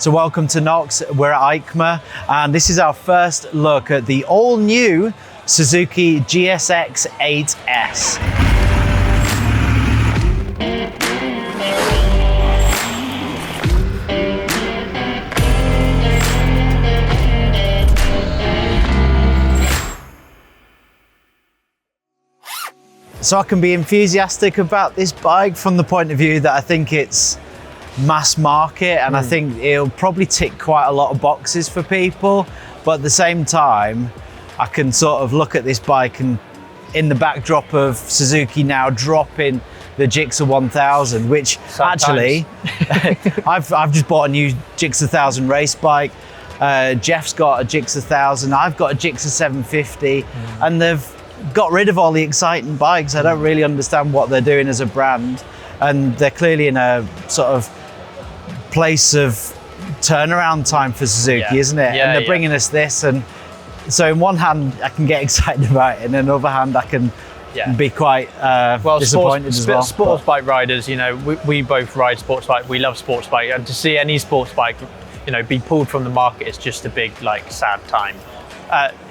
So welcome to Knox, we're at EICMA, and this is our first look at the all-new Suzuki GSX-8S. So I can be enthusiastic about this bike from the point of view that I think it's mass market, and I think it'll probably tick quite a lot of boxes for people, but at the same time I can sort of look at this bike and in the backdrop of Suzuki now dropping the GSX 1000, which actually I've just bought a new GSX 1000 race bike. Jeff's got a GSX 1000, I've got a GSX 750, and they've got rid of all the exciting bikes. I don't really understand what they're doing as a brand, and they're clearly in a sort of place of turnaround time for Suzuki, isn't it? And they're bringing us this, and so in one hand I can get excited about it, and on the other hand I can be quite disappointed as well. Sports bike riders, you know, we both ride sports bike, we love sports bike, and to see any sports bike, you know, be pulled from the market is just a big, like, sad time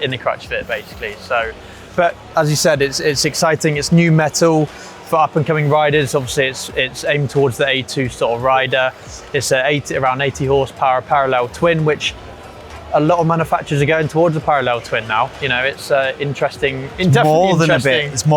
in the crutch fit, basically. So, but as you said, it's exciting, it's new metal for up-and-coming riders. Obviously it's aimed towards the A2 sort of rider. It's around 80 horsepower parallel twin, which a lot of manufacturers are going towards a parallel twin now. You know, it's interesting. It's more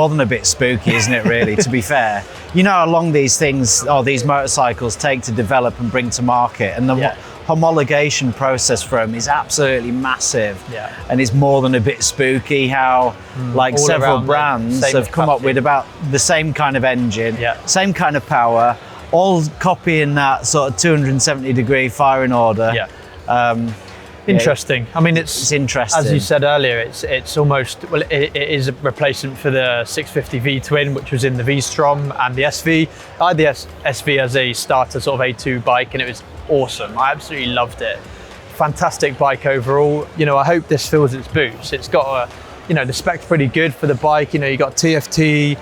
than a bit spooky, isn't it, really, to be fair? You know how long these things, or these motorcycles, take to develop and bring to market, and the homologation process for them is absolutely massive. And it's more than a bit spooky how like several brands have come up with about the same kind of engine, same kind of power, all copying that sort of 270-degree firing order. Interesting. I mean, it's interesting. As you said earlier, it's almost, well, it is a replacement for the 650 V twin, which was in the V-Strom and the SV. I had the SV as a starter sort of A2 bike, and it was awesome. I absolutely loved it. Fantastic bike overall. You know, I hope this fills its boots. It's got a, you know, the spec's pretty good for the bike. You know, you got TFT,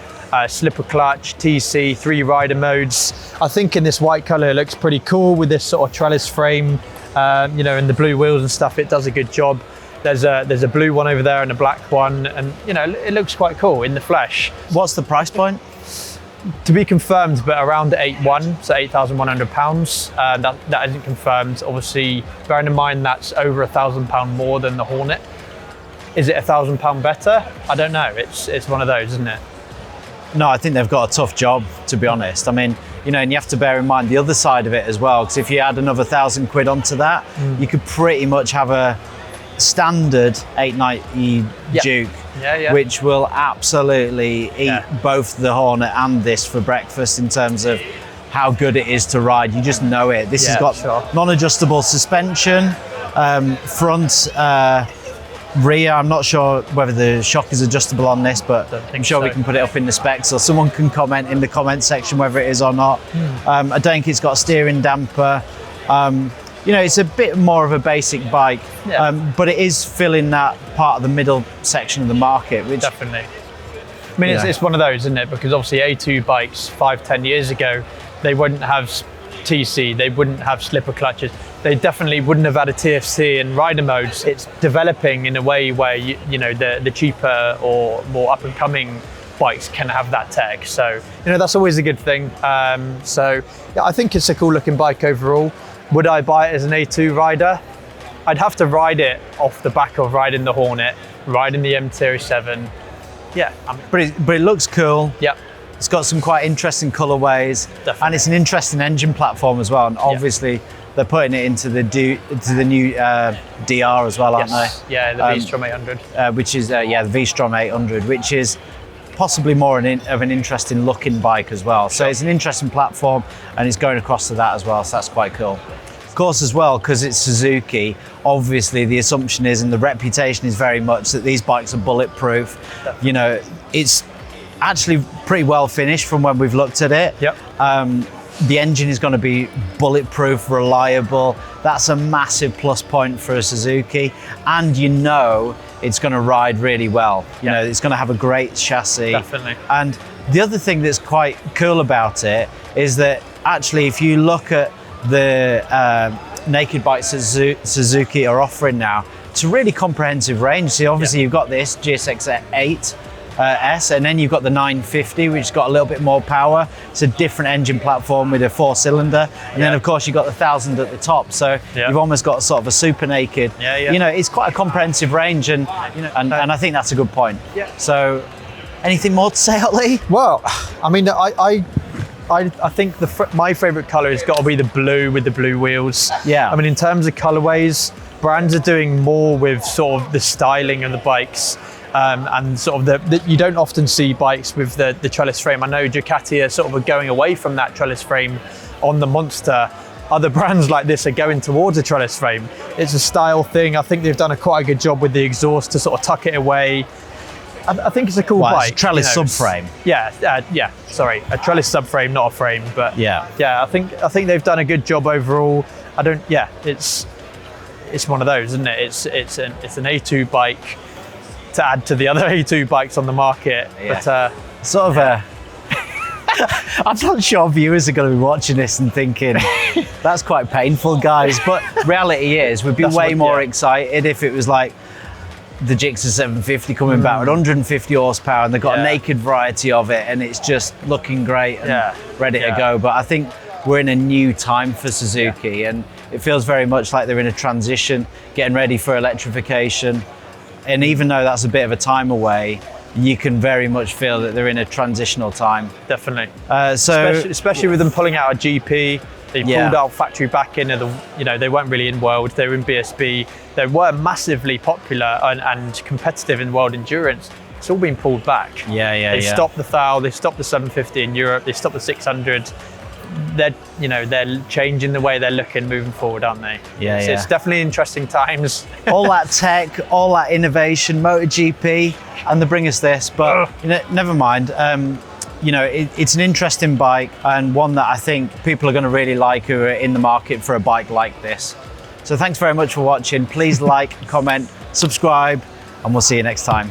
slipper clutch, TC, 3 rider modes. I think in this white color it looks pretty cool with this sort of trellis frame. You know, and the blue wheels and stuff, it does a good job. There's a blue one over there and a black one, and you know, it looks quite cool in the flesh. What's the price point? To be confirmed, but around £8,100, so £8,100. That isn't confirmed. Obviously, bearing in mind that's over £1,000 more than the Hornet. Is it £1,000 better? I don't know. It's one of those, isn't it? No, I think they've got a tough job, to be honest. I mean, you know, and you have to bear in mind the other side of it as well, because if you add another £1,000 onto that, you could pretty much have a standard 890 Duke, which will absolutely eat both the Hornet and this for breakfast in terms of how good it is to ride. You just know it. This has got non-adjustable suspension, front, rear. I'm not sure whether the shock is adjustable on this, but I'm sure we can put it up in the specs, or someone can comment in the comment section whether it is or not. I don't think it's got a steering damper. You know, it's a bit more of a basic bike, but it is filling that part of the middle section of the market, which definitely. I mean, it's one of those, isn't it? Because obviously A2 bikes 5-10 years ago, they wouldn't have TC, they wouldn't have slipper clutches, they definitely wouldn't have had a TFC and rider modes. It's developing in a way where you know, the cheaper or more up and coming bikes can have that tech. So, you know, that's always a good thing. So yeah, I think it's a cool looking bike overall. Would I buy it as an A2 rider? I'd have to ride it off the back of riding the Hornet, riding the M37. Yeah. But it looks cool. Yep. It's got some quite interesting colorways, and it's an interesting engine platform as well. And obviously, they're putting it into the new DR as well, aren't they? Yeah, the V-Strom 800. Which is the V-Strom 800, which is possibly more of an interesting looking bike as well. So it's an interesting platform, and it's going across to that as well. So that's quite cool. Of course, as well, because it's Suzuki, obviously the assumption is, and the reputation is very much, that these bikes are bulletproof. Definitely. You know, it's actually pretty well finished from when we've looked at it. The engine is going to be bulletproof, reliable. That's a massive plus point for a Suzuki, and you know it's going to ride really well. You know, it's going to have a great chassis. Definitely. And the other thing that's quite cool about it is that actually, if you look at the naked bikes that Suzuki are offering now. It's a really comprehensive range. So obviously you've got this GSX8S, and then you've got the 950, which has got a little bit more power. It's a different engine platform with a 4-cylinder, and then of course you've got the 1000 at the top. So you've almost got sort of a super naked. You know, it's quite a comprehensive range, and you know, and I think that's a good point. So, anything more to say, Ollie? Well, I mean, I think my favourite colour has got to be the blue with the blue wheels. I mean, in terms of colourways, brands are doing more with sort of the styling of the bikes. And sort of you don't often see bikes with the trellis frame. I know Ducati are sort of going away from that trellis frame on the Monster. Other brands like this are going towards a trellis frame. It's a style thing. I think they've done quite a good job with the exhaust to sort of tuck it away. I think it's a cool bike. It's a trellis subframe. Sorry, a trellis subframe, not a frame. But I think they've done a good job overall. It's one of those, isn't it? It's an A2 bike to add to the other A2 bikes on the market. But sort of I'm not sure viewers are going to be watching this and thinking that's quite painful, guys, but reality is we'd be way more excited if it was like the Gixxer 750 coming back with 150 horsepower, and they've got a naked variety of it, and it's just looking great and ready to go. But I think we're in a new time for Suzuki, and it feels very much like they're in a transition, getting ready for electrification. And even though that's a bit of a time away, you can very much feel that they're in a transitional time. Definitely. Especially with them pulling out a GP, they pulled out factory back into the, they weren't really in World, they were in BSB. They were massively popular and competitive in World Endurance. It's all been pulled back. They stopped the Thal, they stopped the 750 in Europe, they stopped the 600. They're changing the way they're looking moving forward, aren't they? It's definitely interesting times. All that tech, all that innovation, MotoGP, and they bring us this. But never mind. It's an interesting bike, and one that I think people are going to really like who are in the market for a bike like this. So thanks very much for watching. Please like, comment, subscribe, and we'll see you next time.